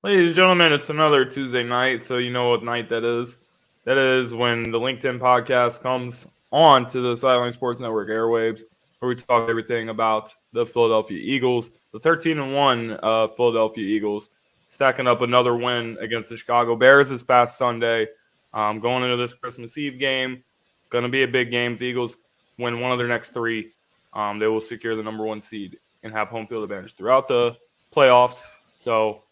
Ladies and gentlemen, it's another Tuesday night, so you know what night that is. That is when the Linc'd podcast comes on to the Sideline Sports Network airwaves, where we talk everything about the Philadelphia Eagles, the 13-1 Philadelphia Eagles, stacking up another win against the Chicago Bears this past Sunday. Going into this Christmas Eve game, going to be a big game. If the Eagles win one of their next three, they will secure the number one seed and have home field advantage throughout the playoffs. So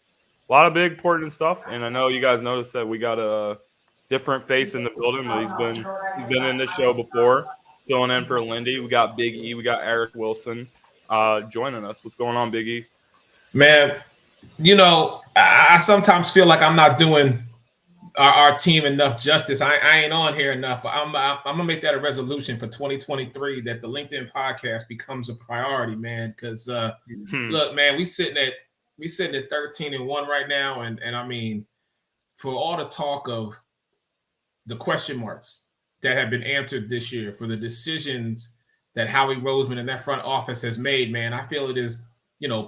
a lot of big important stuff, and I know you guys noticed that we got a different face in the building, but he's been in this show before, filling in for Lindy. We got Big E, we got Eric Wilson joining us. What's going on, Big E? Man, I sometimes feel like I'm not doing our team enough justice. I ain't on here enough. I'm gonna make that a resolution for 2023 that the Linc'd podcast becomes a priority, man. Because look, man, we sitting at 13-1 right now, and I mean, for all the talk of the question marks that have been answered this year, for the decisions that Howie Roseman and that front office has made, man, I feel it is,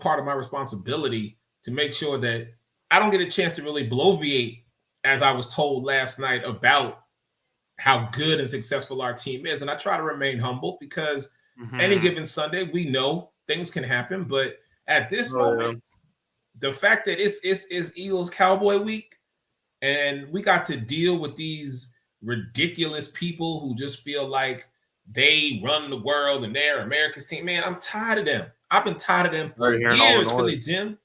part of my responsibility to make sure that I don't get a chance to really bloviate, as I was told last night, about how good and successful our team is. And I try to remain humble because any given Sunday, we know things can happen. But at this moment, the fact that it's Eagles Cowboy week and we got to deal with these ridiculous people who just feel like they run the world and they're America's team, man, I'm tired of them. I've been tired of them for years, Philly Jim.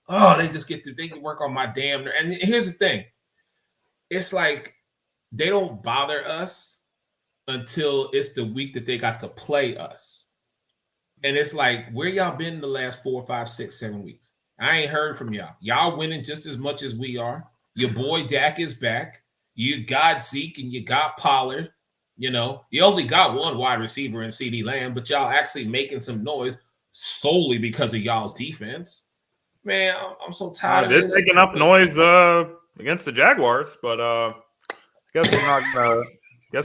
Oh, they can work on my damn nerve. And here's the thing. It's like they don't bother us until it's the week that they got to play us. And it's like, where y'all been the last 4, 5, 6, 7 weeks? I ain't heard from y'all. Y'all winning just as much as we are. Your boy Dak is back. You got Zeke and you got Pollard. You only got one wide receiver in CD Lamb, but y'all actually making some noise solely because of y'all's defense. Man, I'm so tired of this. Did make enough noise against the Jaguars, but I guess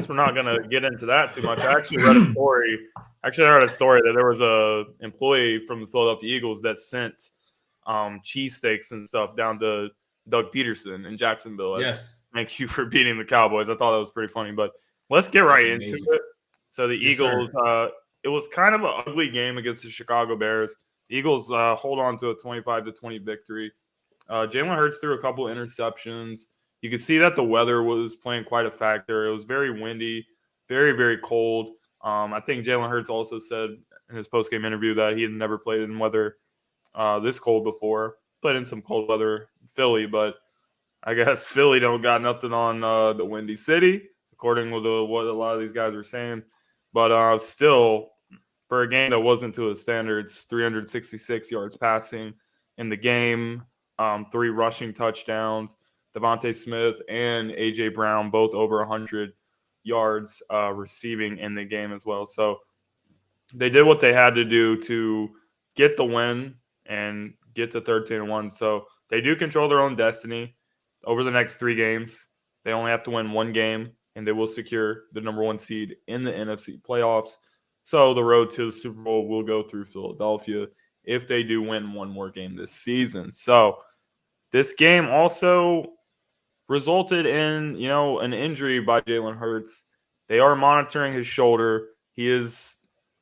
we're not gonna get into that too much. I actually read a story. That there was a employee from the Philadelphia Eagles that sent cheesesteaks and stuff down to Doug Peterson in Jacksonville. Yes. Thank you for beating the Cowboys. I thought that was pretty funny, but let's get right into it. So the Eagles, it was kind of an ugly game against the Chicago Bears. The Eagles hold on to a 25-20 victory. Jalen Hurts threw a couple interceptions. You could see that the weather was playing quite a factor. It was very windy, very, very cold. I think Jalen Hurts also said in his post-game interview that he had never played in weather this cold before. Played in some cold weather in Philly, but I guess Philly don't got nothing on the Windy City, according to what a lot of these guys are saying. But still, for a game that wasn't to his standards, 366 yards passing in the game, 3 rushing touchdowns. Devontae Smith and A.J. Brown both over 100 yards receiving in the game as well. So they did what they had to do to get the win and get to 13-1. So they do control their own destiny over the next 3 games. They only have to win 1 game, and they will secure the number 1 seed in the NFC playoffs. So the road to the Super Bowl will go through Philadelphia if they do win 1 more game this season. So this game also resulted in, an injury by Jalen Hurts. They are monitoring his shoulder. He is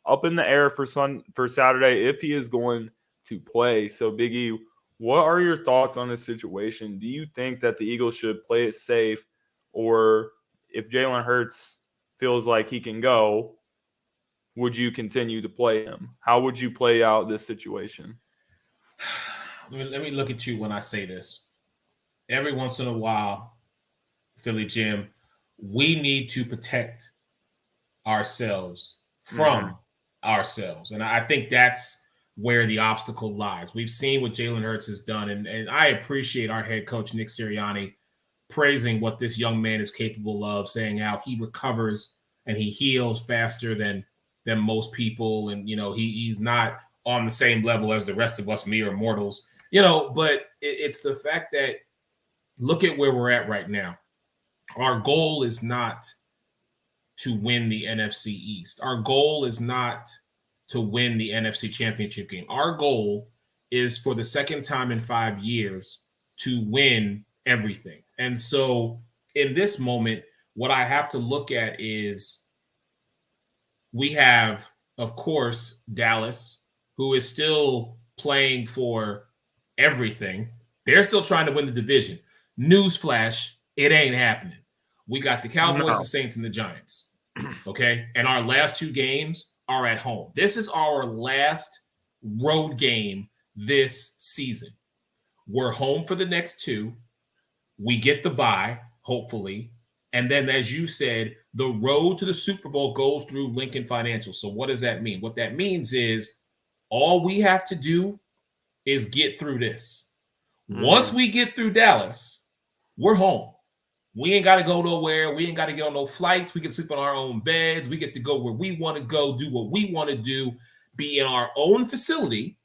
up in the air for Saturday if he is going to play. So, Big E, what are your thoughts on this situation? Do you think that the Eagles should play it safe, or if Jalen Hurts feels like he can go, would you continue to play him? How would you play out this situation? Let me look at you when I say this. Every once in a while, Philly Jim, we need to protect ourselves from ourselves. And I think that's where the obstacle lies. We've seen what Jalen Hurts has done, and I appreciate our head coach, Nick Sirianni, praising what this young man is capable of, saying how he recovers and he heals faster than most people. And, he's not on the same level as the rest of us mere mortals, but it's the fact that look at where we're at right now. Our goal is not to win the NFC East. Our goal is not to win the NFC Championship game. Our goal is, for the second time in 5 years, to win everything. And so in this moment, what I have to look at is we have, of course, Dallas, who is still playing for everything. They're still trying to win the division. Newsflash, it ain't happening. We got the Cowboys, the Saints, and the Giants. Okay? And our last 2 games are at home. This is our last road game this season. We're home for the next 2. We get the bye, hopefully. And then, as you said, the road to the Super Bowl goes through Lincoln Financial. So what does that mean? What that means is all we have to do is get through this. Once we get through Dallas, we're home. We ain't got to go nowhere. We ain't got to get on no flights. We can sleep on our own beds. We get to go where we want to go, do what we want to do, be in our own facility,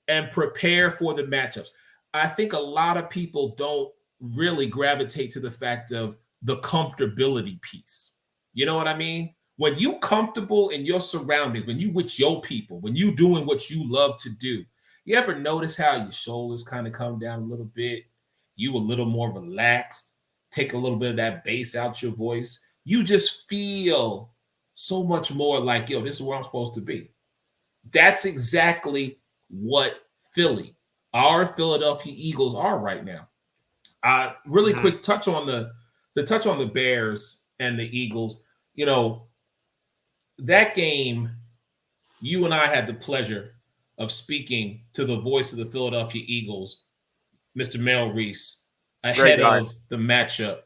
and prepare for the matchups. I think a lot of people don't really gravitate to the fact of the comfortability piece. You know what I mean? When you comfortable in your surroundings, when you with your people, when you doing what you love to do, you ever notice how your shoulders kind of come down a little bit? You a little more relaxed, take a little bit of that bass out your voice. You just feel so much more like, yo, this is where I'm supposed to be. That's exactly what our Philadelphia Eagles are right now. Really quick to touch on the Bears and the Eagles. You know, that game, you and I had the pleasure of speaking to the voice of the Philadelphia Eagles, Mr. Mel Reese, ahead of the matchup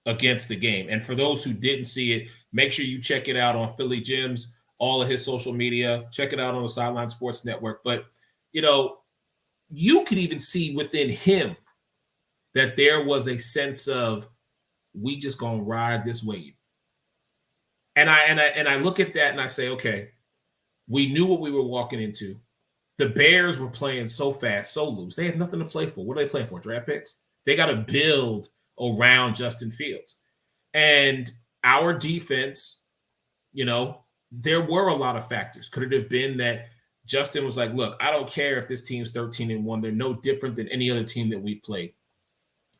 against the game. And for those who didn't see it, make sure you check it out on Philly Jim's, all of his social media. Check it out on the Sideline Sports Network. But, you know, you could even see within him that there was a sense of, we just gonna ride this wave. And I look at that and I say, okay, we knew what we were walking into. The Bears were playing so fast, so loose. They had nothing to play for. What are they playing for? Draft picks? They got to build around Justin Fields. And our defense, you know, there were a lot of factors. Could it have been that Justin was like, look, I don't care if this team's 13-1. They're no different than any other team that we played.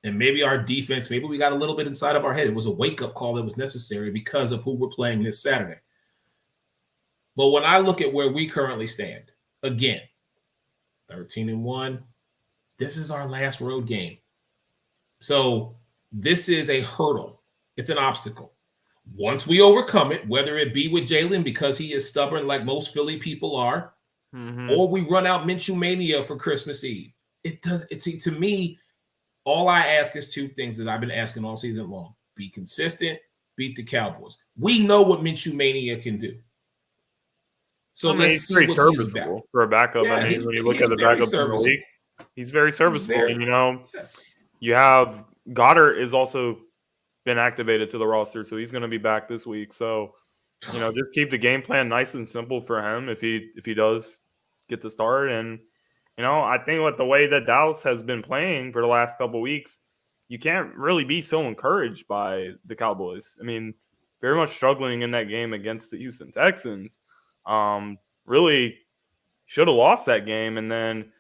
And maybe our defense, maybe we got a little bit inside of our head. It was a wake-up call that was necessary because of who we're playing this Saturday. But when I look at where we currently stand, again, 13-1, this is our last road game. So this is a hurdle. It's an obstacle. Once we overcome it, whether it be with Jalen because he is stubborn like most Philly people are, or we run out Minshew Mania for Christmas Eve. To me, all I ask is 2 things that I've been asking all season long. Be consistent, beat the Cowboys. We know what Minshew Mania can do. So let's see what he's about. For a backup. Yeah, I mean, when you look at the backup in the league, he's very serviceable. And, you know, you have Goddard is also been activated to the roster, so he's going to be back this week. So, you know, just keep the game plan nice and simple for him if he does get the start. And, you know, I think with the way that Dallas has been playing for the last couple of weeks, you can't really be so encouraged by the Cowboys. I mean, very much struggling in that game against the Houston Texans. Really should have lost that game, and then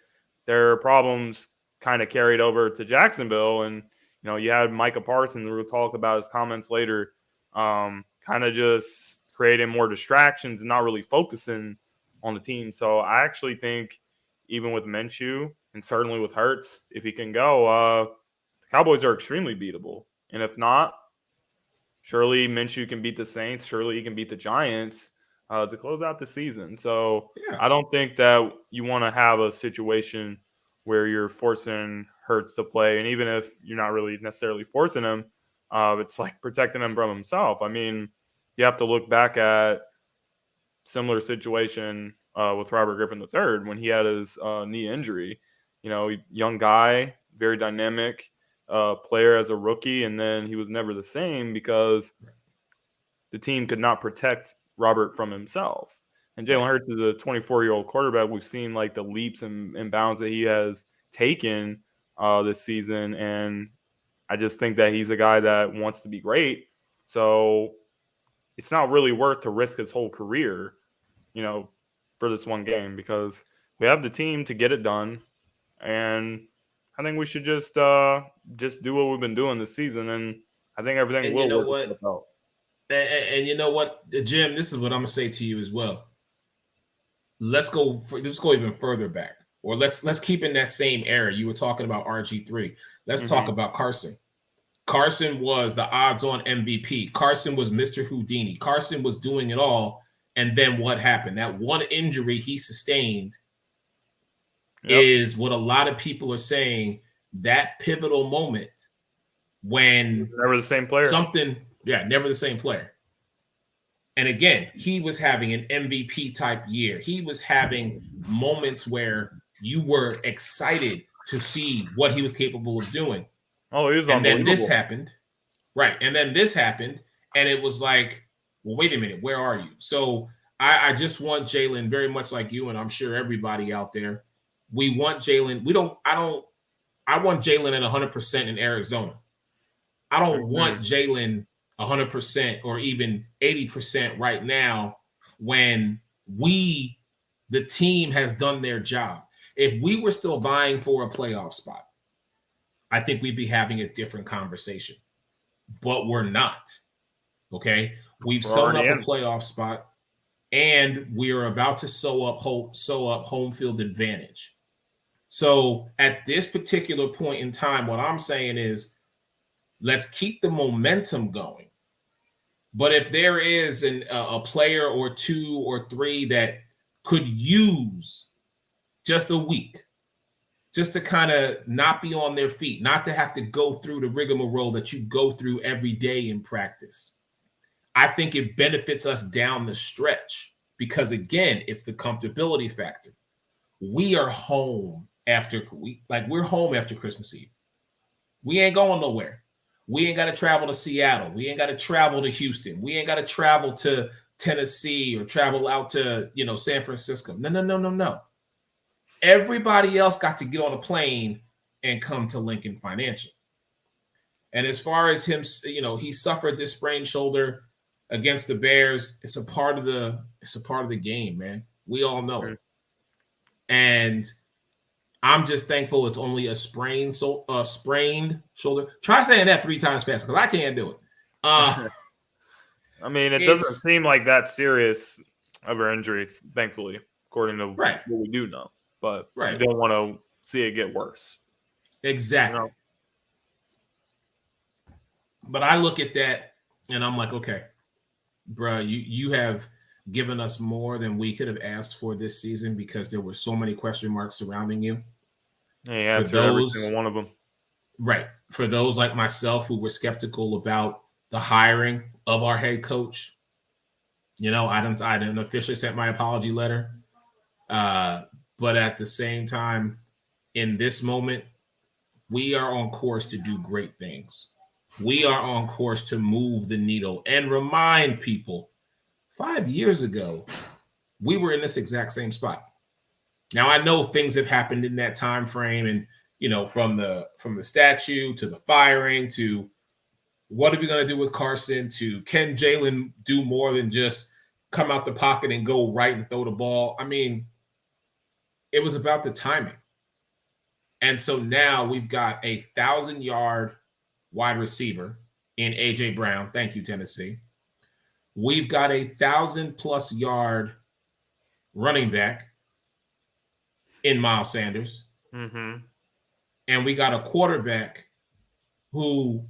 their problems kind of carried over to Jacksonville. And, you know, you had Micah Parsons, we'll talk about his comments later, kind of just creating more distractions and not really focusing on the team. So I actually think even with Minshew and certainly with Hurts, if he can go, the Cowboys are extremely beatable. And if not, surely Minshew can beat the Saints. Surely he can beat the Giants to close out the season. So yeah. I don't think that you want to have a situation where you're forcing Hurts to play. And even if you're not really necessarily forcing him, it's like protecting him from himself. I mean, you have to look back at similar situation with Robert Griffin III when he had his knee injury. You know, young guy, very dynamic player as a rookie, and then he was never the same because the team could not protect Robert from himself. And Jalen Hurts is a 24-year-old quarterback. We've seen like the leaps and bounds that he has taken this season, and I just think that he's a guy that wants to be great. So it's not really worth to risk his whole career, you know, for this one game because we have the team to get it done. And I think we should just do what we've been doing this season, and I think everything will work itself out. And you know what, Jim, this is what I'm gonna say to you as well. Let's go even further back, or let's keep in that same era. You were talking about RG3. Let's talk about Carson. Carson was the odds-on MVP. Carson was Mr. Houdini. Carson was doing it all. And then what happened? That one injury he sustained is what a lot of people are saying, that pivotal moment when never the same player. Never the same player. And again, he was having an MVP type year. He was having moments where you were excited to see what he was capable of doing. Oh, he was and then this happened. Right. And then this happened. And it was like, well, wait a minute, where are you? So I just want Jalen, very much like you, and I'm sure everybody out there. We want Jalen. I want Jalen at 100% in Arizona. I don't want Jalen 100% or even 80% right now when the team has done their job. If we were still vying for a playoff spot, I think we'd be having a different conversation. But we're not. Okay? We've sewn up a playoff spot, and we're about to sew up home field advantage. So at this particular point in time, what I'm saying is, let's keep the momentum going. But if there is a player or two or three that could use just a week, just to kind of not be on their feet, not to have to go through the rigmarole that you go through every day in practice, I think it benefits us down the stretch because, again, it's the comfortability factor. We are home we're home after Christmas Eve. We ain't going nowhere. We ain't got to travel to Seattle. We ain't got to travel to Houston. We ain't got to travel to Tennessee or travel out to, San Francisco. No. Everybody else got to get on a plane and come to Lincoln Financial. And as far as him, he suffered this sprained shoulder against the Bears. It's a part of the game, man. We all know it. And I'm just thankful it's only a sprained shoulder. Try saying that 3 times fast because I can't do it. I mean, it doesn't seem like that serious of an injury, thankfully, according to what we do know. But you don't want to see it get worse. Exactly. But I look at that and I'm like, okay, bro, you have given us more than we could have asked for this season because there were so many question marks surrounding you. Yeah, for every single one of them. Right. For those like myself who were skeptical about the hiring of our head coach, I didn't officially send my apology letter. But at the same time, in this moment, we are on course to do great things. We are on course to move the needle and remind people 5 years ago, we were in this exact same spot. Now, I know things have happened in that time frame and, from the statue to the firing to what are we going to do with Carson to can Jalen do more than just come out the pocket and go right and throw the ball? I mean, it was about the timing. And so now we've got a 1,000-yard wide receiver in A.J. Brown. Thank you, Tennessee. We've got a 1,000+ yard running back in Miles Sanders. Mm-hmm. And we got a quarterback who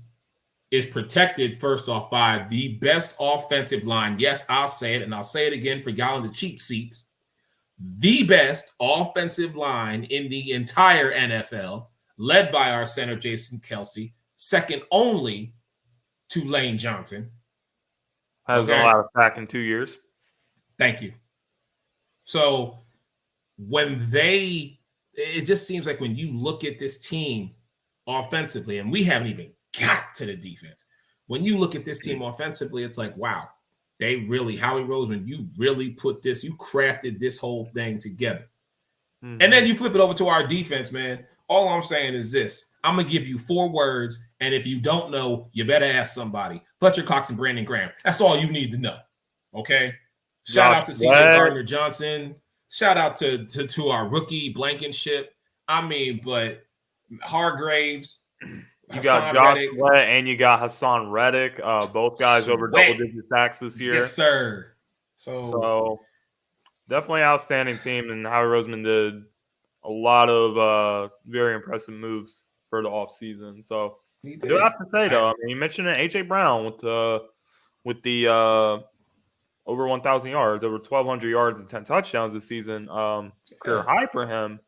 is protected, first off, by the best offensive line. Yes, I'll say it, and I'll say it again for y'all in the cheap seats. The best offensive line in the entire NFL, led by our center, Jason Kelce, second only to Lane Johnson. Has a lot of back in 2 years. Thank you. So it just seems like when you look at this team offensively, and we haven't even got to the defense. When you look at this team offensively, it's like, wow, they really, Howie Roseman, you really you crafted this whole thing together. Mm-hmm. And then you flip it over to our defense, man. All I'm saying is this. I'm going to give you 4 words, and if you don't know, you better ask somebody. Fletcher Cox and Brandon Graham. That's all you need to know, okay? Shout out to C.J. Gardner-Johnson. Shout out to our rookie Blankenship. I mean, but Hargraves. You got Josh Sweat and you got Hassan Reddick. Both guys over double-digit sacks this year. Yes, sir. So definitely outstanding team, and Howie Roseman did a lot of very impressive moves for the offseason. So I do have to say, though, I mean, you mentioned A.J. Brown with the over 1,000 yards, over 1,200 yards and 10 touchdowns this season, career high for him.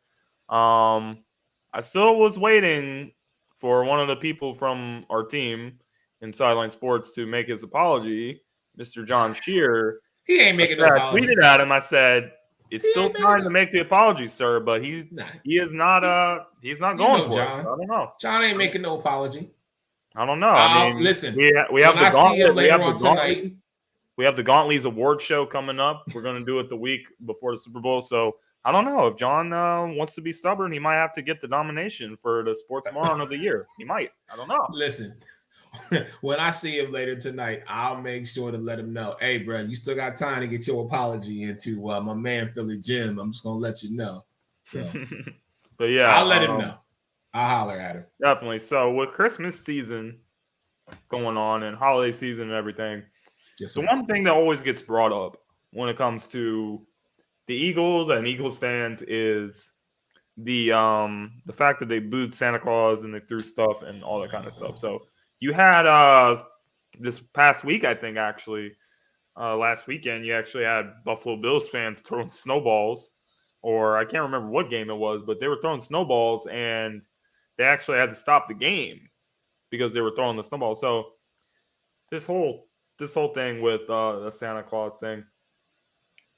I still was waiting for one of the people from our team in Sideline Sports to make his apology, Mr. John Shear. He ain't making no apology. I tweeted at him. I said, "It's still time to make the apology, sir." But he is not. He's not going for it. I don't know. John ain't making no apology. I don't know. I mean, listen. We have the Gauntlet. We have the Gauntlet's award show coming up. We're going to do it the week before the Super Bowl. So I don't know if John wants to be stubborn. He might have to get the nomination for the Sports Moron of the Year. He might. I don't know. Listen. When I see him later tonight, I'll make sure to let him know, hey, bro, you still got time to get your apology into my man, Philly Jim. I'm just going to let you know. So, but yeah, I'll let him know. I'll holler at him. Definitely. So with Christmas season going on and holiday season and everything, the one thing that always gets brought up when it comes to the Eagles and Eagles fans is the fact that they booed Santa Claus and they threw stuff and all that kind of stuff. So you had this past week, I think, actually, last weekend, you actually had Buffalo Bills fans throwing snowballs, or I can't remember what game it was, but they were throwing snowballs, and they actually had to stop the game because they were throwing the snowballs. So this whole thing with the Santa Claus thing,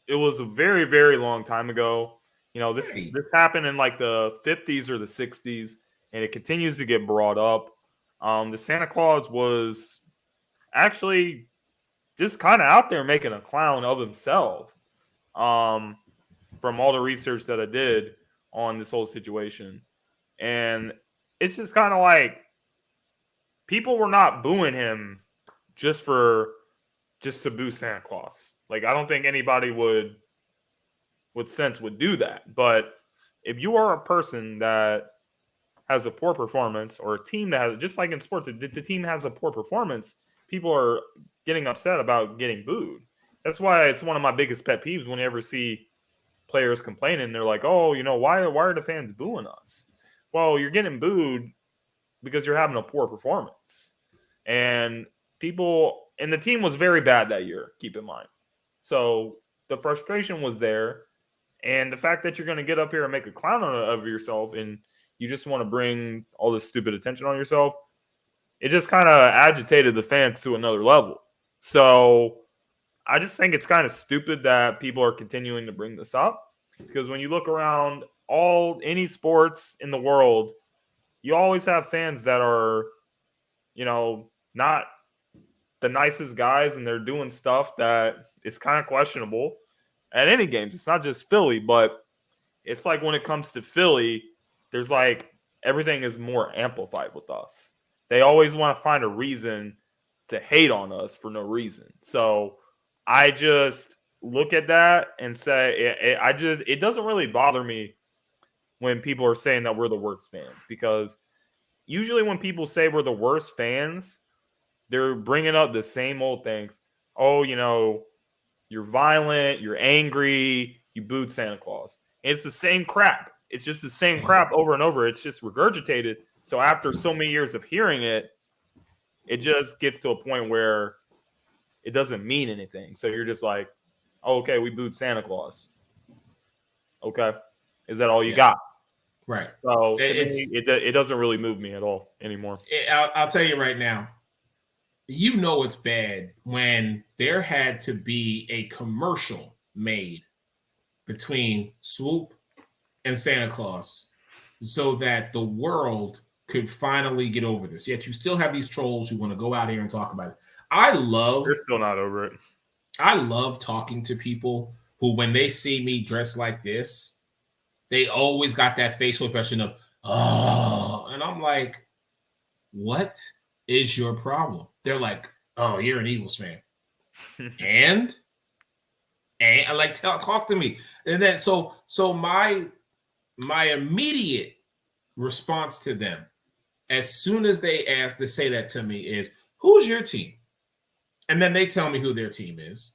it was a very, very long time ago. You know, this happened in like the 50s or the 60s, and it continues to get brought up. The Santa Claus was actually just kind of out there making a clown of himself from all the research that I did on this whole situation. And it's just kind of like people were not booing him just to boo Santa Claus. Like, I don't think anybody with sense would do that. But if you are a person that has a poor performance, or a team that has, just like in sports, if the team has a poor performance, people are getting upset about getting booed. That's why it's one of my biggest pet peeves when you ever see players complaining. They're like, oh, you know, why are the fans booing us? Well, you're getting booed because you're having a poor performance. And the team was very bad that year, keep in mind. So the frustration was there. And the fact that you're going to get up here and make a clown of yourself and you just want to bring all this stupid attention on yourself, it just kind of agitated the fans to another level. So I just think it's kind of stupid that people are continuing to bring this up, because when you look around any sports in the world, you always have fans that are, you know, not the nicest guys, and they're doing stuff that is kind of questionable at any games. It's not just Philly, but it's like when it comes to Philly, there's like everything is more amplified with us. They always want to find a reason to hate on us for no reason. So I just look at that and say, it doesn't really bother me when people are saying that we're the worst fans, because usually when people say we're the worst fans, they're bringing up the same old things. Oh, you know, you're violent, you're angry, you booed Santa Claus. And it's the same crap. It's just the same crap over and over. It's just regurgitated. So after so many years of hearing it, it just gets to a point where it doesn't mean anything. So you're just like, oh, okay, we booed Santa Claus. Okay. Is that all you got? Right. So it doesn't really move me at all anymore. I'll tell you right now, you know it's bad when there had to be a commercial made between Swoop and Santa Claus so that the world could finally get over this. Yet you still have these trolls who want to go out here and talk about it. They're still not over it. I love talking to people who, when they see me dressed like this, they always got that facial expression of, oh, and I'm like, what is your problem? They're like, oh, you're an Eagles fan. and I like, talk to me. And then, so my immediate response to them, as soon as they say that to me is, who's your team? And then they tell me who their team is.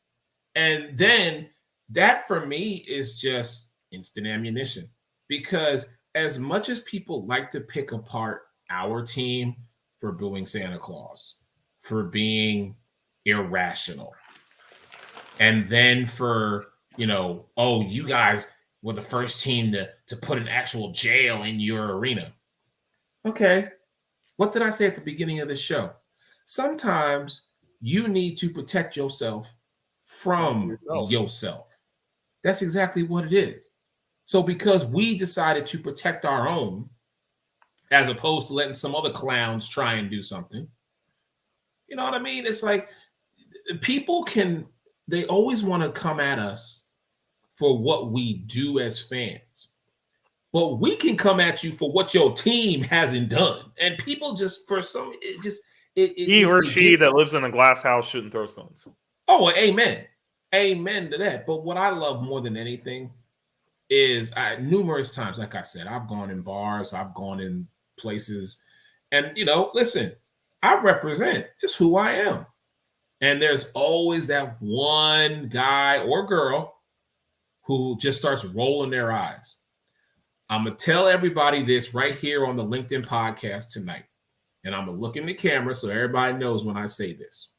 And then that for me is just instant ammunition. Because as much as people like to pick apart our team for booing Santa Claus, for being irrational, and then for, oh, you guys were the first team to put an actual jail in your arena. Okay. What did I say at the beginning of the show? Sometimes you need to protect yourself from yourself. That's exactly what it is. So because we decided to protect our own, as opposed to letting some other clowns try and do something, you know what I mean? It's like people they always want to come at us for what we do as fans. But we can come at you for what your team hasn't done. And people just, for some, he or she that lives in a glass house shouldn't throw stones. Oh, amen. Amen to that. But what I love more than anything is numerous times, like I said, I've gone in bars, I've gone in places, and, listen, I represent. It's who I am. And there's always that one guy or girl who just starts rolling their eyes. I'm going to tell everybody this right here on the LinkedIn podcast tonight. And I'm going to look in the camera so everybody knows when I say this.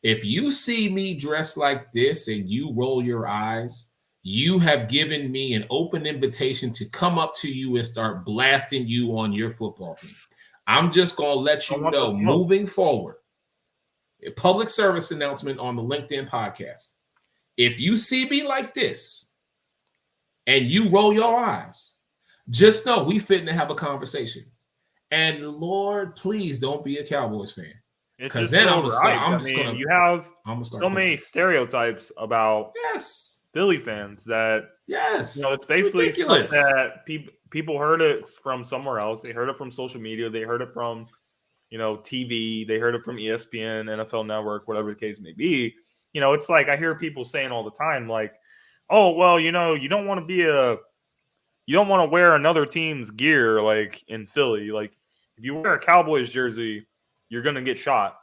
If you see me dressed like this and you roll your eyes, you have given me an open invitation to come up to you and start blasting you on your football team. I'm just going to let you know moving forward, a public service announcement on the LinkedIn podcast. If you see me like this and you roll your eyes, just know we fitting to have a conversation. And Lord, please don't be a Cowboys fan. Because then I'm gonna you have so many stereotypes about Philly fans that it's basically ridiculous. That people heard it from somewhere else. They heard it from social media. They heard it from TV. They heard it from ESPN, NFL Network, whatever the case may be. It's like I hear people saying all the time, like, "Oh, well, you don't want to wear another team's gear like in Philly. Like if you wear a Cowboys jersey, you're going to get shot."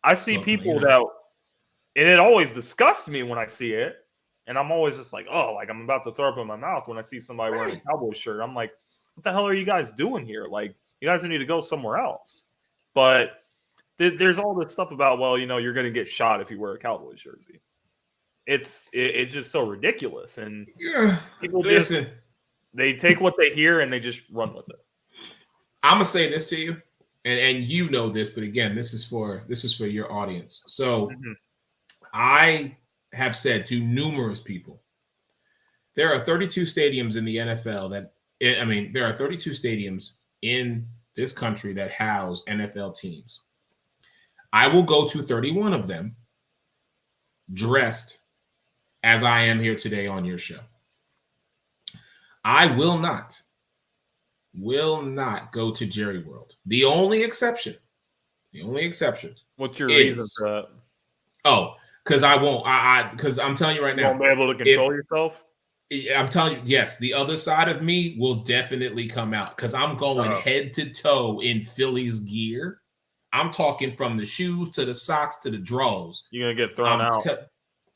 I see people that, and it always disgusts me when I see it. And I'm always just like, oh, like I'm about to throw up in my mouth when I see somebody wearing a Cowboys shirt. I'm like, what the hell are you guys doing here? Like, you guys need to go somewhere else. But there's all this stuff about, well, you're going to get shot if you wear a Cowboys jersey. It's just so ridiculous. And people they take what they hear and they just run with it. I'm going to say this to you. And you know this, but again, this is for your audience. So I have said to numerous people, there are 32 stadiums in the NFL there are 32 stadiums in this country that house NFL teams. I will go to 31 of them dressed as I am here today on your show. I will not go to Jerry World. The only exception. What's your reason for that? Oh, because I won't. Because I'm telling you right now. You won't be able to control yourself? I'm telling you, yes, the other side of me will definitely come out because I'm going head to toe in Philly's gear. I'm talking from the shoes to the socks to the drawers. You're going to get thrown out.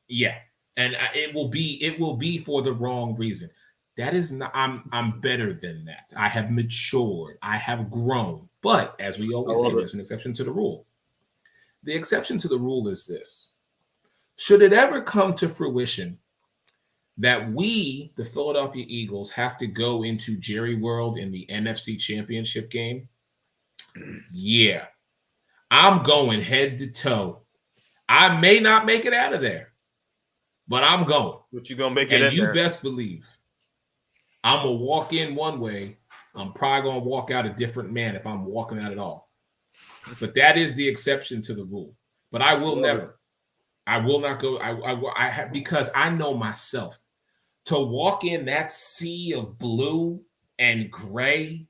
Yeah. And it will be for the wrong reason. That is not, I'm better than that. I have matured. I have grown. But as we always say, there's an exception to the rule. The exception to the rule is this. Should it ever come to fruition that we, the Philadelphia Eagles, have to go into Jerry World in the NFC Championship game, yeah, I'm going head to toe. I may not make it out of there, but I'm going. But you're going to make it in there. And you best believe I'm going to walk in one way. I'm probably going to walk out a different man if I'm walking out at all. But that is the exception to the rule. But I will never. I will not go. I have, because I know myself. To walk in that sea of blue and gray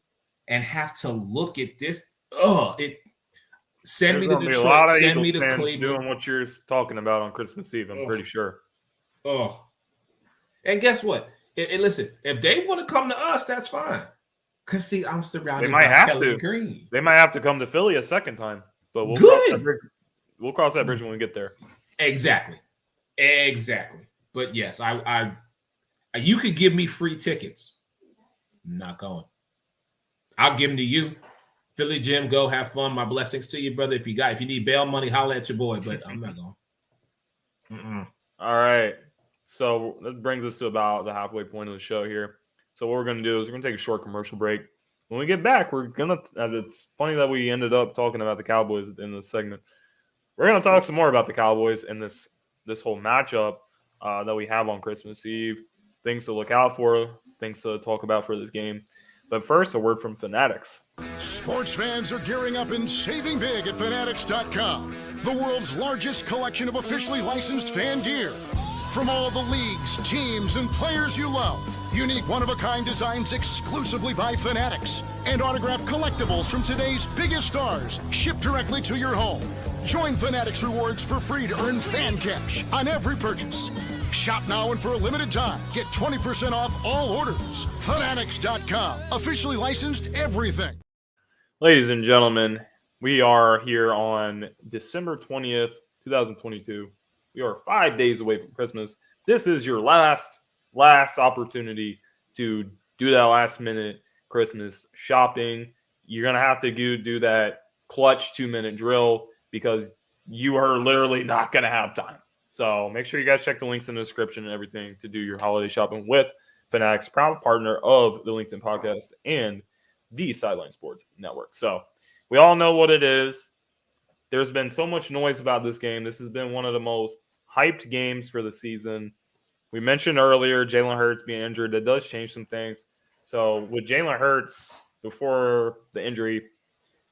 and have to look at this, send me to Detroit, send me to Cleveland. Doing what you're talking about on Christmas Eve, I'm pretty sure. And guess what? Listen, if they want to come to us, that's fine. Because, see, I'm surrounded They might by have Kelly to. Green. They might have to come to Philly a second time. But we'll cross that bridge when we get there. Exactly. But yes, I you could give me free tickets. I'm not going. I'll give them to you. Philly Jim, go have fun. My blessings to you, brother. If you need bail money, holler at your boy. But I'm not going. All right. So that brings us to about the halfway point of the show here. So what we're going to do is we're going to take a short commercial break. When we get back, we're going to it's funny that we ended up talking about the Cowboys in this segment. We're going to talk some more about the Cowboys and this whole matchup that we have on Christmas Eve. Things to look out for, things to talk about for this game. But first, a word from Fanatics. Sports fans are gearing up and saving big at Fanatics.com, the world's largest collection of officially licensed fan gear. From all the leagues, teams, and players you love, unique one-of-a-kind designs exclusively by Fanatics, and autographed collectibles from today's biggest stars shipped directly to your home. Join Fanatics Rewards for free to earn fan cash on every purchase. Shop now and for a limited time, get 20% off all orders. Fanatics.com, officially licensed everything. Ladies and gentlemen, we are here on December 20th, 2022. We are 5 days away from Christmas. This is your last opportunity to do that last-minute Christmas shopping. You're going to have to do that clutch 2-minute drill because you are literally not going to have time. So make sure you guys check the links in the description and everything to do your holiday shopping with Fanatics, proud partner of the Linc'd podcast and the Sideline Sports Network. So we all know what it is. There's been so much noise about this game. This has been one of the most hyped games for the season. We mentioned earlier Jalen Hurts being injured. That does change some things. So with Jalen Hurts before the injury,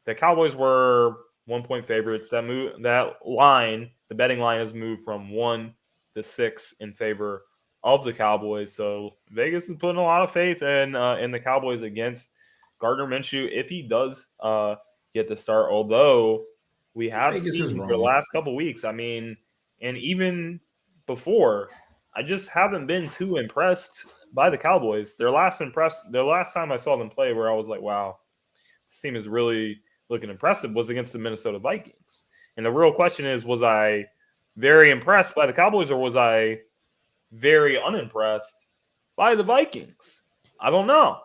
the Cowboys were 1-point favorites. That line, the betting line, has moved from 1 to 6 in favor of the Cowboys. So Vegas is putting a lot of faith in the Cowboys against Gardner Minshew if he does get the start. Although we have seen for the last couple weeks, I mean, and even before, I just haven't been too impressed by the Cowboys. The last time I saw them play where I was like, wow, this team is really looking impressive was against the Minnesota Vikings. And the real question is, was I very impressed by the Cowboys or was I very unimpressed by the Vikings? I don't know.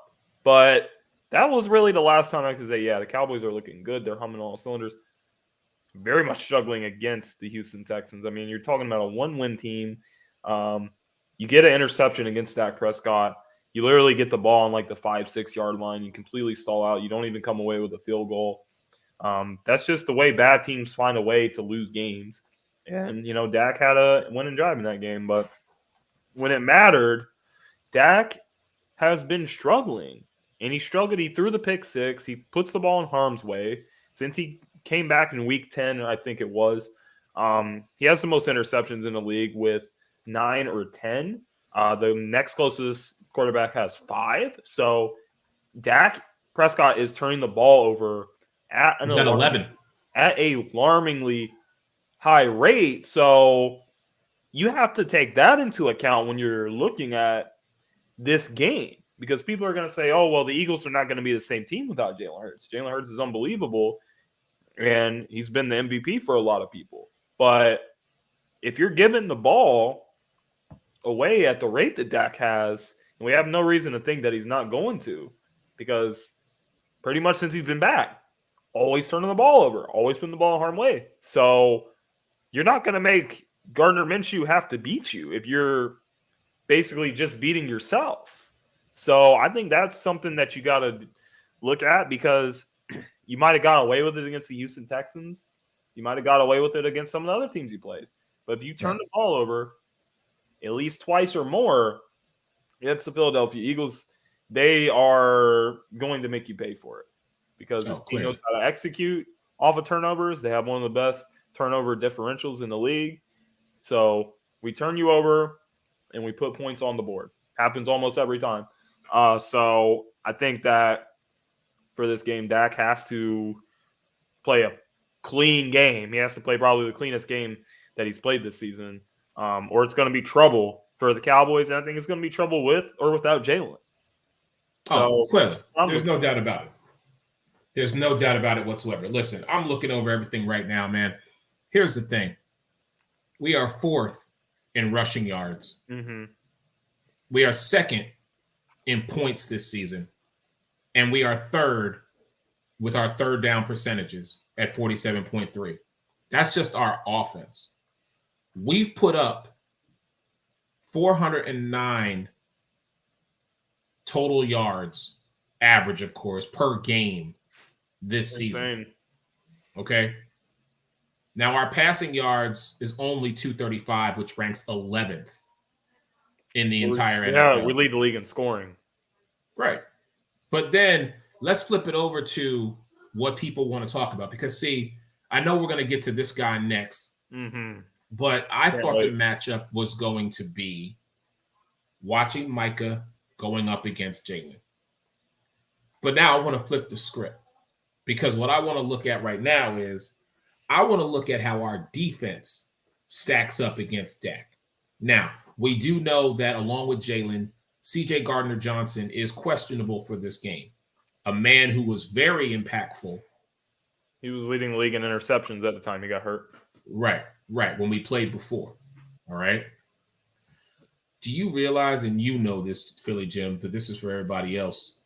But that was really the last time I could say, yeah, the Cowboys are looking good. They're humming all cylinders. Very much struggling against the Houston Texans. I mean, you're talking about a 1-win team. You get an interception against Dak Prescott. You literally get the ball on like the 5-6 yard line. You completely stall out. You don't even come away with a field goal. That's just the way bad teams find a way to lose games. And, you know, Dak had a winning drive in that game. But when it mattered, Dak has been struggling. And he struggled. He threw the pick 6. He puts the ball in harm's way. Since he came back in week 10, I think it was, he has the most interceptions in the league with 9 or 10. The next closest quarterback has 5. So Dak Prescott is turning the ball over at an 11 at a alarmingly high rate. So you have to take that into account when you're looking at this game, because people are going to say, oh, well, the Eagles are not going to be the same team without Jalen Hurts. Jalen Hurts is unbelievable, and he's been the MVP for a lot of people. But if you're giving the ball away at the rate that Dak has, and we have no reason to think that he's not going to, because pretty much since he's been back, always turning the ball over, always putting the ball in harm's way. So you're not going to make Gardner Minshew have to beat you if you're basically just beating yourself. So I think that's something that you got to look at, because you might have got away with it against the Houston Texans. You might have got away with it against some of the other teams you played. But if you turn the ball over at least twice or more against the Philadelphia Eagles, they are going to make you pay for it, because this team knows how to execute off of turnovers. They have one of the best turnover differentials in the league. So we turn you over and we put points on the board. Happens almost every time. So I think that for this game, Dak has to play a clean game. He has to play probably the cleanest game that he's played this season, or it's going to be trouble for the Cowboys. And I think it's going to be trouble with or without Jalen. Oh, clearly. There's no doubt about it. There's no doubt about it whatsoever. Listen, I'm looking over everything right now, man. Here's the thing. We are 4th in rushing yards. Mm-hmm. We are 2nd in points this season. And we are 3rd with our third down percentages at 47.3. That's just our offense. We've put up 409 total yards, average, of course, per game this season. Okay. Now, our passing yards is only 235, which ranks 11th in the entire NFL. Yeah, we lead the league in scoring. Right. But then let's flip it over to what people want to talk about. Because, see, I know we're going to get to this guy next. Mm-hmm. But I thought the matchup was going to be watching Micah going up against Jalen. But now I want to flip the script. Because what I want to look at right now is I want to look at how our defense stacks up against Dak. Now, we do know that along with Jalen, C.J. Gardner-Johnson is questionable for this game. A man who was very impactful. He was leading the league in interceptions at the time he got hurt. Right. When we played before. All right. Do you realize, and you know this, Philly Jim, but this is for everybody else.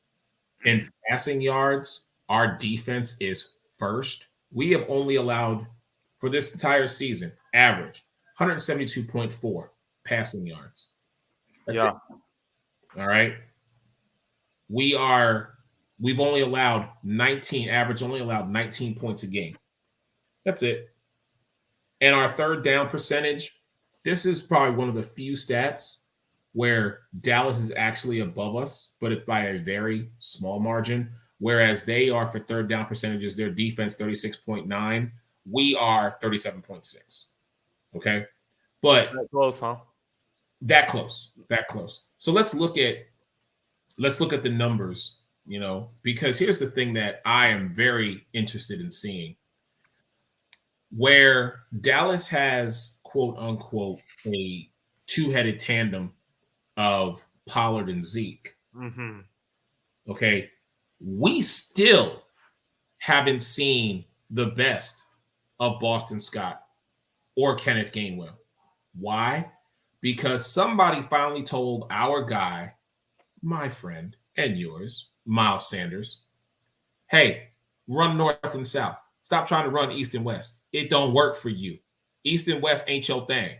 In passing yards, our defense is first. We have only allowed, for this entire season, average 172.4 passing yards. That's it. All right. We've only allowed 19 points a game. That's it. And our third down percentage, this is probably one of the few stats where Dallas is actually above us, but it's by a very small margin. Whereas they are for third down percentages, their defense 36.9, we are 37.6. Okay. But that close, huh? That close. So let's look at the numbers, because here's the thing that I am very interested in seeing. Where Dallas has, quote unquote, a two-headed tandem of Pollard and Zeke. Mm-hmm. Okay. We still haven't seen the best of Boston Scott or Kenneth Gainwell. Why? Because somebody finally told our guy, my friend and yours, Miles Sanders, hey, run north and south. Stop trying to run east and west. It don't work for you. East and west ain't your thing.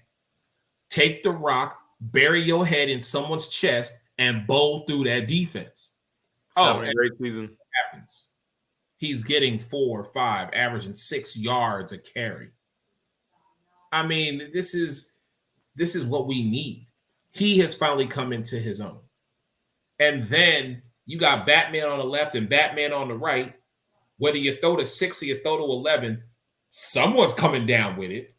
Take the rock, bury your head in someone's chest, and bowl through that defense. Great season. Happens. He's getting 4 or 5, averaging 6 yards a carry. I mean, this is what we need. He has finally come into his own. And then you got Batman on the left and Batman on the right. Whether you throw to 6 or you throw to 11, someone's coming down with it.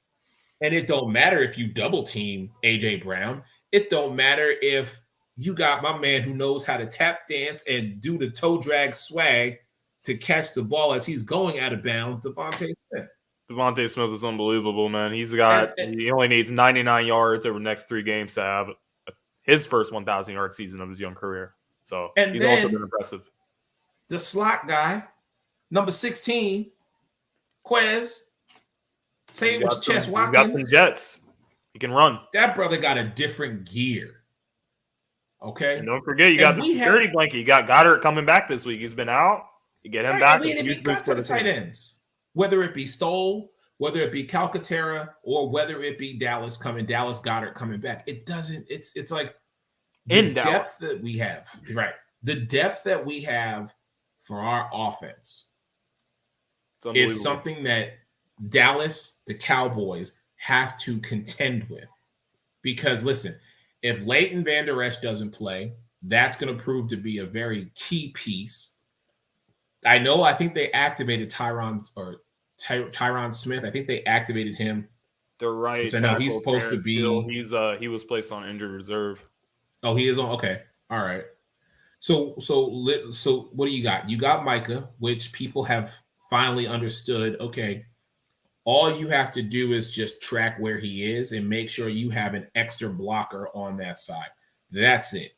And it don't matter if you double team A.J. Brown. It don't matter if you got my man who knows how to tap dance and do the toe drag swag to catch the ball as he's going out of bounds, Devontae Smith. Devontae Smith is unbelievable, man. He only needs 99 yards over the next 3 games to have his first 1,000-yard season of his young career. So he's also been impressive. The slot guy, number 16, Quez. Say it with your chest, Watkins. He's got some jets. He can run. That brother got a different gear. Okay. And don't forget, you got the security blanket. You got Goddard coming back this week. He's been out. You get him back. We got to the tight ends. Whether it be Stoll, whether it be Calcaterra, or whether it be Dallas Goddard coming back. It doesn't, it's like the depth that we have. Right. The depth that we have for our offense is something that Dallas, the Cowboys, have to contend with. Because listen, if Leighton Vander Esch doesn't play, that's going to prove to be a very key piece. I think they activated Tyron Smith. I think they activated him. They're right. I know he's supposed to be. He was placed on injured reserve. Oh, he is on. Okay, all right. So what do you got? You got Micah, which people have finally understood. Okay, all you have to do is just track where he is and make sure you have an extra blocker on that side. That's it.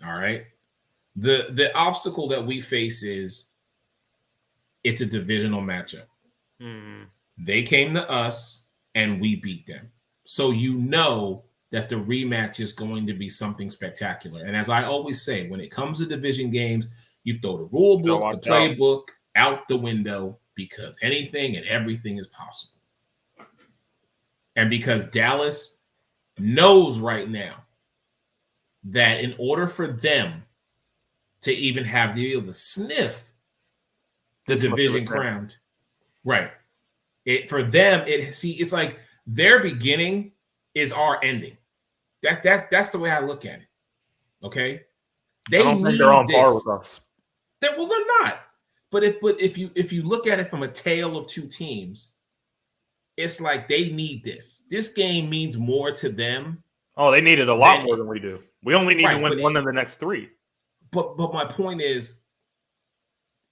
All right. The obstacle that we face is it's a divisional matchup. They came to us and we beat them. So you know that the rematch is going to be something spectacular. And as I always say, when it comes to division games, you throw the rule book, the playbook out the window because anything and everything is possible. And because Dallas knows right now that in order for them to even have the able to sniff the division crown, right? For them, it's like their beginning is our ending. That's the way I look at it. Okay, I don't think they're on par with us. They're not. But if you look at it from a tale of two teams, it's like they need this. This game means more to them. Oh, they needed a lot more than we do. We only need to win one of the next three. But my point is,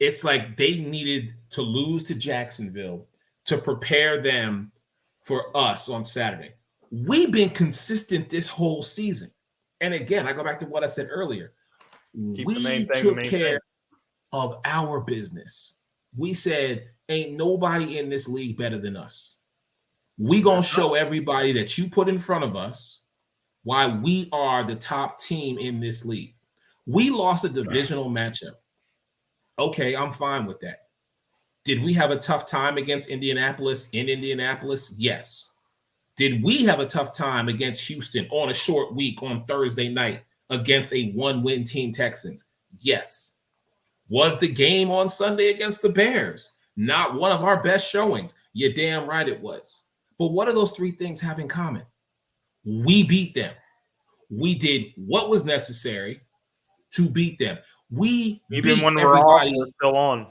it's like they needed to lose to Jacksonville to prepare them for us on Saturday. We've been consistent this whole season. And again, I go back to what I said earlier. We took care of our business. We said, ain't nobody in this league better than us. We gonna show everybody that you put in front of us why we are the top team in this league. We lost a divisional matchup. Okay, I'm fine with that. Did we have a tough time against Indianapolis in Indianapolis? Yes. Did we have a tough time against Houston on a short week on Thursday night against a one-win team Texans? Yes. Was the game on Sunday against the Bears not one of our best showings? You're damn right it was. But what do those three things have in common? We beat them. We did what was necessary to beat them. We even beat when everybody. we're still on.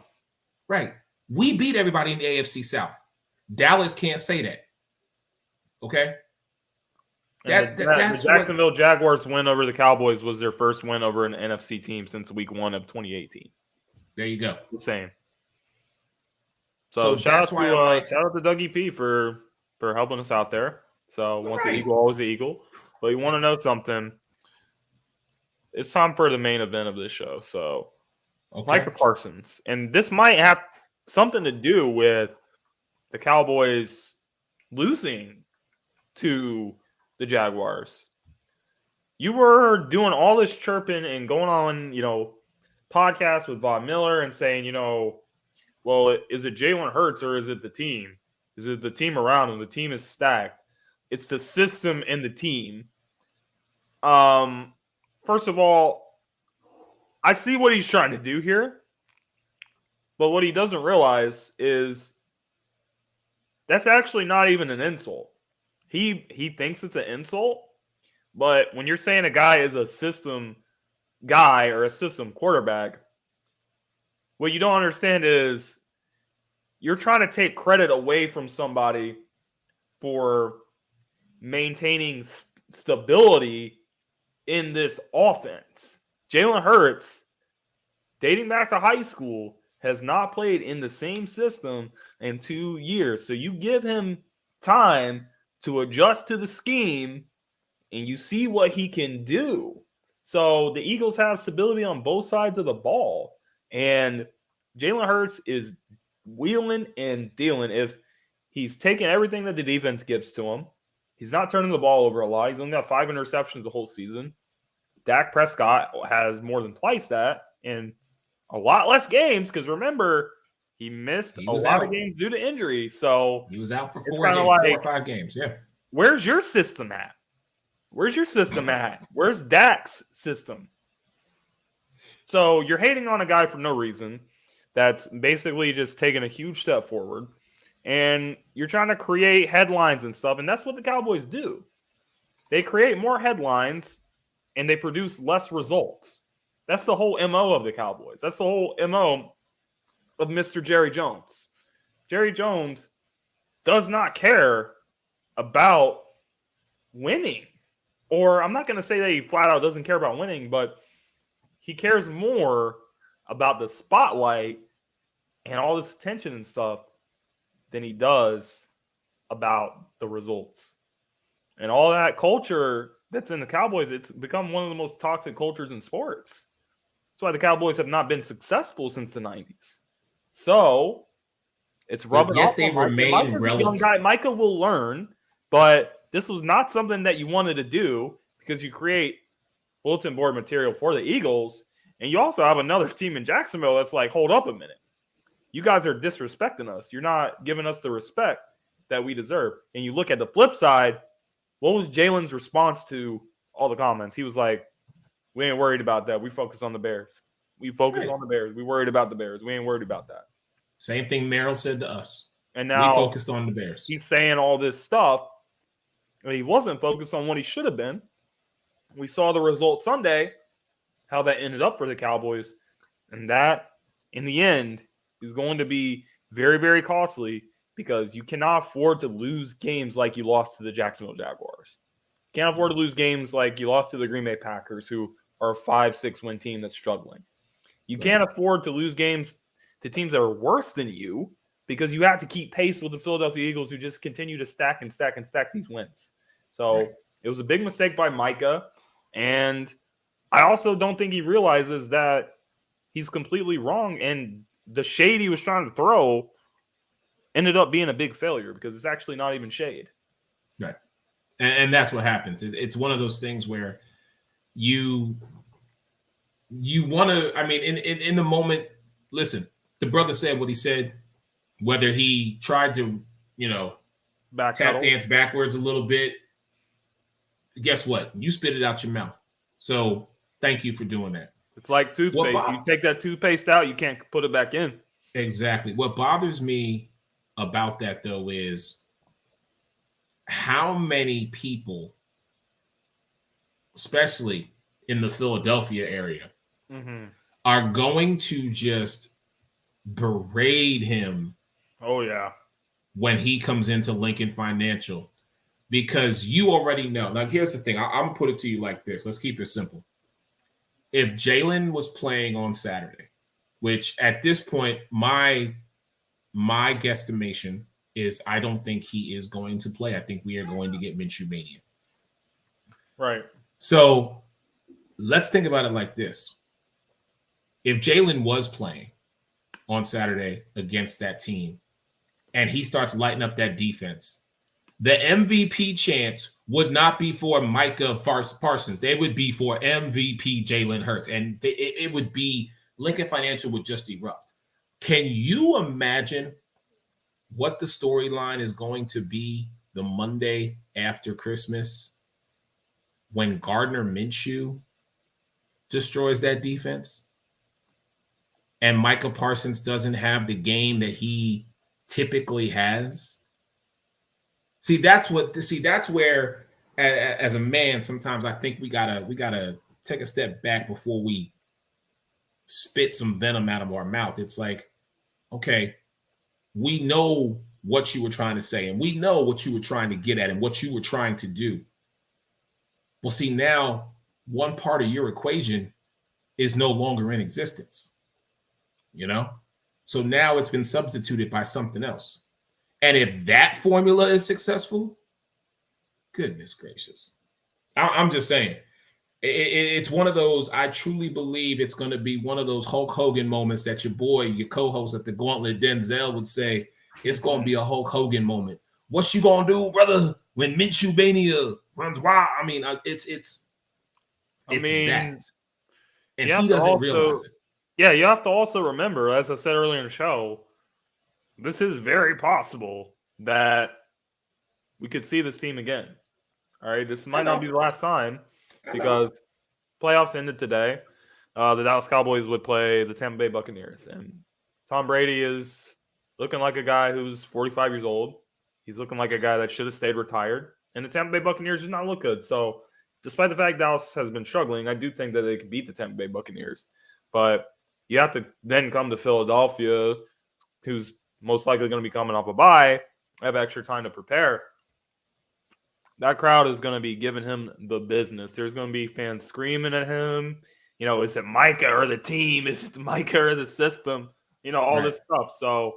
Right. We beat everybody in the AFC South. Dallas can't say that. Okay? The Jacksonville Jaguars win over the Cowboys was their first win over an NFC team since week 1 of 2018. There you go. Insane. So shout out to Dougie P for helping us out there. So once an Eagle, always an Eagle. But you want to know something? It's time for the main event of this show. So Micah Parsons. And this might have something to do with the Cowboys losing to the Jaguars. You were doing all this chirping and going on, podcasts with Von Miller and saying, well, is it Jalen Hurts or is it the team? Is it the team around him? The team is stacked. It's the system and the team. First of all, I see what he's trying to do here. But what he doesn't realize is that's actually not even an insult. He thinks it's an insult. But when you're saying a guy is a system guy or a system quarterback, what you don't understand is you're trying to take credit away from somebody for maintaining stability in this offense. Jalen Hurts, dating back to high school, has not played in the same system in 2 years. So you give him time to adjust to the scheme, and you see what he can do. So the Eagles have stability on both sides of the ball. And Jalen Hurts is wheeling and dealing. If he's taking everything that the defense gives to him, he's not turning the ball over a lot. He's only got 5 interceptions the whole season. Dak Prescott has more than twice that and a lot less games because remember, he missed a lot of games due to injury. So he was out for 4 or 5 games. Yeah. Where's your system at? Where's your system at? Where's Dak's system? So you're hating on a guy for no reason that's basically just taking a huge step forward. And you're trying to create headlines and stuff. And that's what the Cowboys do. They create more headlines and they produce less results. That's the whole MO of the Cowboys. That's the whole MO of Mr. Jerry Jones. Jerry Jones does not care about winning. Or I'm not going to say that he flat out doesn't care about winning, but he cares more about the spotlight and all this attention and stuff than he does about the results. And all that culture that's in the Cowboys, it's become one of the most toxic cultures in sports. That's why the Cowboys have not been successful since the 90s. So it's rubbing off. Yet they remain relevant. Young guy. Micah will learn, but this was not something that you wanted to do because you create bulletin board material for the Eagles, and you also have another team in Jacksonville that's like, hold up a minute. You guys are disrespecting us. You're not giving us the respect that we deserve. And you look at the flip side, what was Jalen's response to all the comments? He was like, we ain't worried about that. We focus on the Bears. We focus on the Bears. We worried about the Bears. We ain't worried about that. Same thing Merrill said to us. And now we focused on the Bears. He's saying all this stuff, and he wasn't focused on what he should have been. We saw the result Sunday, how that ended up for the Cowboys. And that, in the end, is going to be very, very costly because you cannot afford to lose games like you lost to the Jacksonville Jaguars. You can't afford to lose games like you lost to the Green Bay Packers, who are a 5-6 win team that's struggling. You can't afford to lose games to teams that are worse than you because you have to keep pace with the Philadelphia Eagles, who just continue to stack these wins. So it was a big mistake by Micah. And I also don't think he realizes that he's completely wrong. And the shade he was trying to throw ended up being a big failure because it's actually not even shade. Right. And that's what happens. It's one of those things where you want to, I mean, in the moment, listen, the brother said what he said, whether he tried to, tap dance backwards a little bit. Guess what? You spit it out your mouth. So thank you for doing that. It's like toothpaste. You take that toothpaste out, you can't put it back in. Exactly. What bothers me about that, though, is how many people, especially in the Philadelphia area, are going to just berate him. Oh, yeah. When he comes into Lincoln Financial. Because you already know. Like, here's the thing. I'm going to put it to you like this. Let's keep it simple. If Jalen was playing on Saturday, which at this point, my guesstimation is I don't think he is going to play. I think we are going to get Minshew Mania. Right. So let's think about it like this. If Jalen was playing on Saturday against that team and he starts lighting up that defense, the MVP chance would not be for Micah Parsons. They would be for MVP Jalen Hurts. And it would be Lincoln Financial would just erupt. Can you imagine what the storyline is going to be the Monday after Christmas when Gardner Minshew destroys that defense and Micah Parsons doesn't have the game that he typically has? That's where as a man, sometimes I think we gotta take a step back before we spit some venom out of our mouth. It's like, okay, we know what you were trying to say, and we know what you were trying to get at and what you were trying to do. Well, see, now one part of your equation is no longer in existence, So now it's been substituted by something else. And if that formula is successful, goodness gracious. I'm just saying, it's one of those, I truly believe it's going to be one of those Hulk Hogan moments that your co-host at the Gauntlet, Denzel, would say, it's going to be a Hulk Hogan moment. What you going to do, brother, when Minshew Mania runs wild? I mean, it's that. And he doesn't realize it. Yeah, you have to also remember, as I said earlier in the show, this is very possible that we could see this team again. All right, this might not be the last time because playoffs ended today. The Dallas Cowboys would play the Tampa Bay Buccaneers, and Tom Brady is looking like a guy who's 45 years old. He's looking like a guy that should have stayed retired, and the Tampa Bay Buccaneers does not look good. So, despite the fact Dallas has been struggling, I do think that they could beat the Tampa Bay Buccaneers. But you have to then come to Philadelphia, who's most likely going to be coming off a bye, have extra time to prepare. That crowd is going to be giving him the business. There's going to be fans screaming at him. Is it Micah or the team? Is it Micah or the system? All this stuff. So,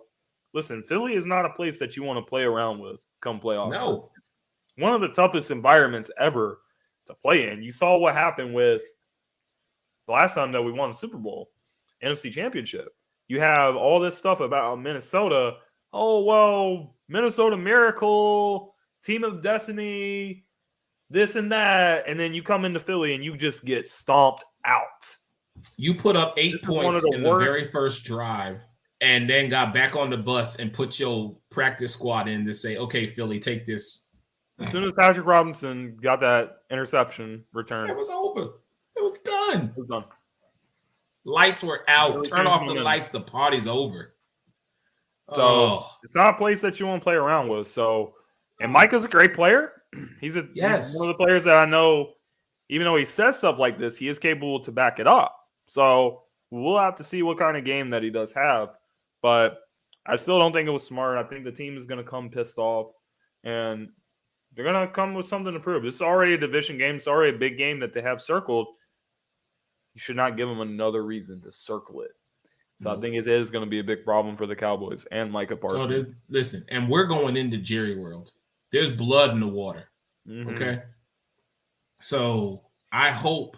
listen, Philly is not a place that you want to play around with come playoffs. No. It's one of the toughest environments ever to play in. You saw what happened with the last time that we won the Super Bowl, NFC Championship. You have all this stuff about Minnesota. Oh, well, Minnesota Miracle, Team of Destiny, this and that. And then you come into Philly and you just get stomped out. You put up 8 points in the very first drive and then got back on the bus and put your practice squad in to say, okay, Philly, take this. As soon as Patrick Robinson got that interception return, it was over. It was done. It was done. Lights were out. Turn off the lights. The party's over. So it's not a place that you want to play around with. So, and Micah's a great player. He's one of the players that I know, even though he says stuff like this, he is capable to back it up. So we'll have to see what kind of game that he does have. But I still don't think it was smart. I think the team is going to come pissed off, and they're going to come with something to prove. This is already a division game. It's already a big game that they have circled. You should not give them another reason to circle it. So I think it is going to be a big problem for the Cowboys and Micah Parsons. Listen, and we're going into Jerry World. There's blood in the water. Okay? So I hope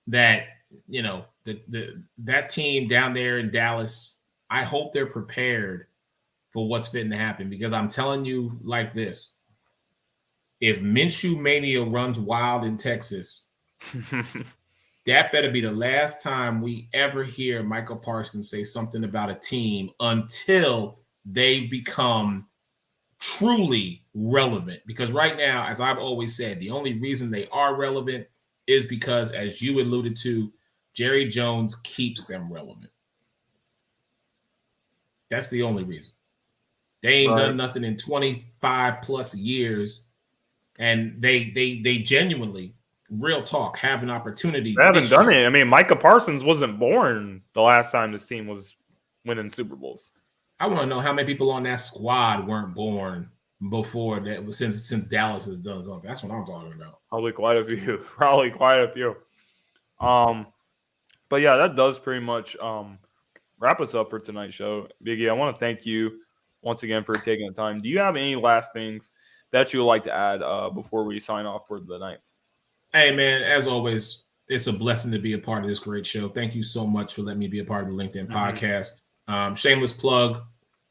that, that team down there in Dallas, I hope they're prepared for what's fitting to happen, because I'm telling you like this. If Minshew Mania runs wild in Texas, that better be the last time we ever hear Micah Parsons say something about a team until they become truly relevant. Because right now, as I've always said, the only reason they are relevant is because, as you alluded to, Jerry Jones keeps them relevant. That's the only reason. They ain't done nothing in 25 plus years, and they genuinely, real talk, have an opportunity. They haven't done it. I mean, Micah Parsons wasn't born the last time this team was winning Super Bowls. I want to know how many people on that squad weren't born before that, since Dallas has done something. That's what I'm talking about. Probably quite a few. But yeah, that does pretty much wrap us up for tonight's show. Biggie, I want to thank you once again for taking the time. Do you have any last things that you would like to add before we sign off for the night? Hey, man, as always, it's a blessing to be a part of this great show. Thank you so much for letting me be a part of the LinkedIn podcast. Shameless plug,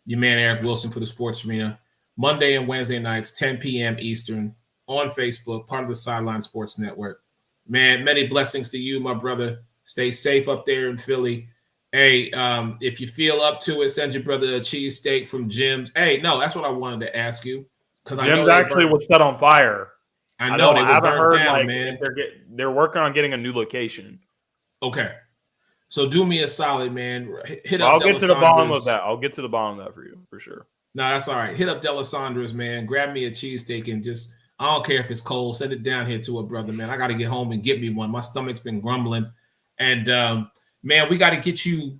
your man Eric Wilson for the Sports Arena. Monday and Wednesday nights, 10 p.m. Eastern, on Facebook, part of the Sideline Sports Network. Man, many blessings to you, my brother. Stay safe up there in Philly. Hey, if you feel up to it, send your brother a cheesesteak from Jim's. Hey, no, that's what I wanted to ask you. Jim's actually was set on fire. I know they were burned down, man. They're working on getting a new location. Okay. So do me a solid, man. I'll get to the bottom of that. I'll get to the bottom of that for you, for sure. No, that's all right. Hit up Delisandro's, man. Grab me a cheesesteak and just, I don't care if it's cold, send it down here to a brother, man. I got to get home and get me one. My stomach's been grumbling. And, man, we got to get you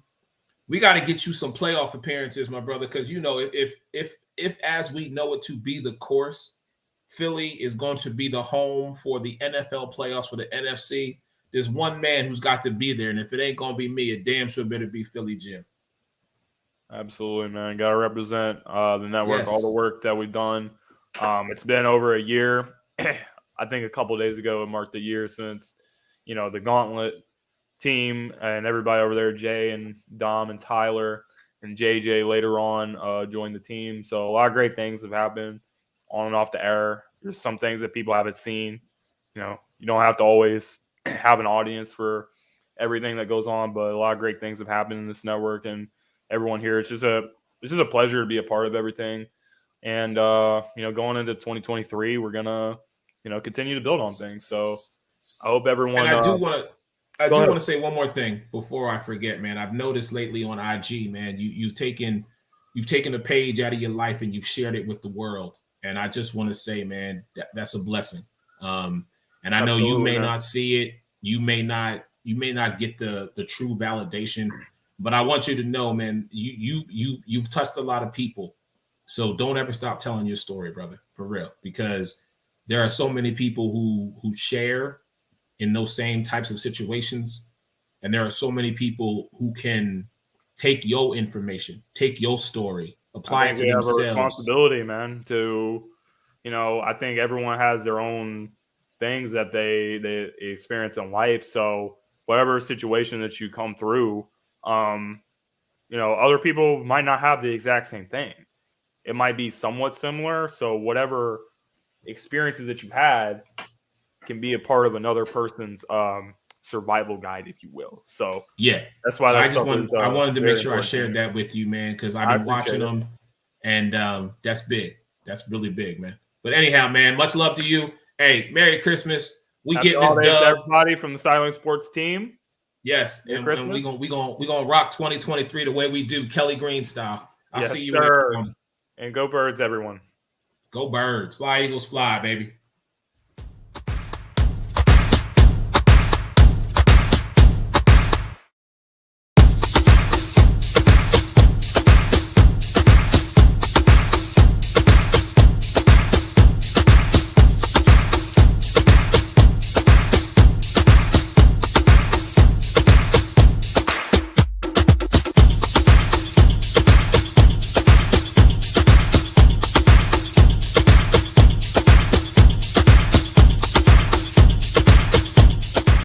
some playoff appearances, my brother, because, if as we know it to be the course, Philly is going to be the home for the NFL playoffs for the NFC. There's one man who's got to be there, and if it ain't going to be me, it damn sure better be Philly Jim. Absolutely, man. Got to represent the network, all the work that we've done. It's been over a year. I think a couple of days ago it marked the year since, the Gauntlet team and everybody over there, Jay and Dom and Tyler and JJ later on joined the team. So a lot of great things have happened on and off the air. There's some things that people haven't seen. You don't have to always have an audience for everything that goes on, but a lot of great things have happened in this network and everyone here. It's just a pleasure to be a part of everything. And, going into 2023, we're going to, continue to build on things. So I hope everyone. And I do want to say one more thing before I forget, man. I've noticed lately on IG, man, you've taken a page out of your life and you've shared it with the world. And I just want to say, man, that's a blessing. And I know you may not see it, you may not get the true validation, but I want you to know, man, you've touched a lot of people. So don't ever stop telling your story, brother, for real, because there are so many people who share in those same types of situations, and there are so many people who can take your information, take your story, apply it to themselves. Have a responsibility, man, to, I think everyone has their own things that they experience in life. So whatever situation that you come through, other people might not have the exact same thing. It might be somewhat similar. So whatever experiences that you had can be a part of another person's survival guide, if you will. So yeah, that's why I wanted to make sure I shared that with you, man, because I've been watching them, and that's big. That's really big, man. But anyhow, man, much love to you. Hey, Merry Christmas. We get this dub. Everybody from the Silent Sports team. Yes, and we gonna rock 2023 the way we do, Kelly Green style. I'll see you. And go Birds, everyone. Go Birds. Fly Eagles fly, baby.